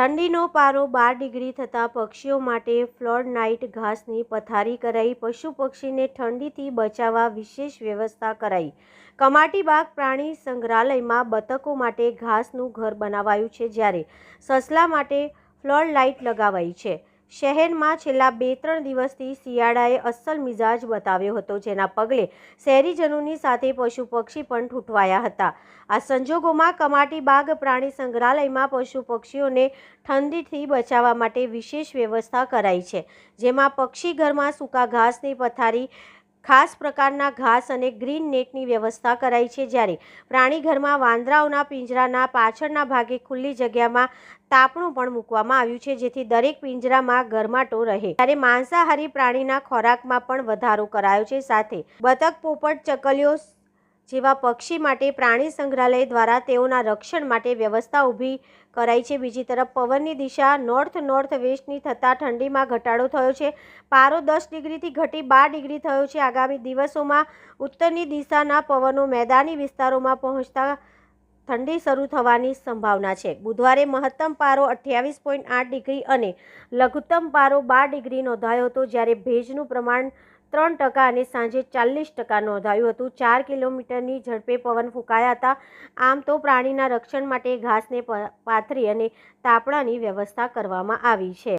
ઠંડીનો પારો 12 ડિગ્રી થતાં પક્ષીઓ માટે ફ્લોર નાઇટ ઘાસની પથારી કરાઈ। પશુ પક્ષીને ઠંડીથી બચાવવા વિશેષ વ્યવસ્થા કરાઈ। કમાટીબાગ પ્રાણી સંગ્રહાલયમાં બતકો માટે ઘાસનું ઘર બનાવાયું છે, જ્યારે સસલા માટે ફ્લોર લાઇટ લગાવાઈ છે। શહેરમાં છેલ્લા 2-3 દિવસથી શિયાળાએ અસલ મિજાજ બતાવ્યો હતો, જેના પગલે શહેરીજનોની સાથે પશુ પક્ષી પણ ઠૂંઠવાયા હતા। આ સંજોગોમાં કમાટીબાગ પ્રાણી સંગ્રહાલયમાં પશુ પક્ષીઓને ઠંડીથી બચાવવા માટે વિશેષ વ્યવસ્થા કરાઈ છે, જેમાં પક્ષી ઘરમાં સૂકા ઘાસની પથારી, ખાસ પ્રકારના ઘાસ અને ગ્રીન નેટની વ્યવસ્થા કરાઈ છે, જ્યારે પ્રાણી ઘરમાં વાંદરાઓના પિંજરાના પાછળના ભાગે ખુલ્લી જગ્યામાં તાપણું પણ મૂકવામાં આવ્યું છે, જેથી દરેક પિંજરામાં ગરમાટો રહે। ત્યારે માંસાહારી પ્રાણીના ખોરાકમાં પણ વધારો કરાયો છે, સાથે બતક, પોપટ, ચકલીઓ જેવા પક્ષી માટે પ્રાણી સંગ્રહાલય દ્વારા તેઓના રક્ષણ માટે વ્યવસ્થા ઊભી કરાઈ છે। બીજી તરફ પવનની દિશા નોર્થ વેસ્ટની થતાં ઠંડીમાં ઘટાડો થયો છે। પારો 10 ડિગ્રીથી ઘટી 12 ડિગ્રી થયો છે। આગામી દિવસોમાં ઉત્તરની દિશાના પવનો મેદાની વિસ્તારોમાં પહોંચતા ઠંડી શરૂ થવાની સંભાવના છે। બુધવારે મહત્તમ પારો 28.8 ડિગ્રી અને લઘુત્તમ પારો 12 ડિગ્રી નોંધાયો હતો, જ્યારે ભેજનું પ્રમાણ 3% અને સાંજે 40% નોંધાયું હતું। 4 કિલોમીટરની ઝડપે પવન ફૂંકાયા હતા। આમ તો પ્રાણીના રક્ષણ માટે ઘાસને પાથરી અને તાપણાની વ્યવસ્થા કરવામાં આવી છે।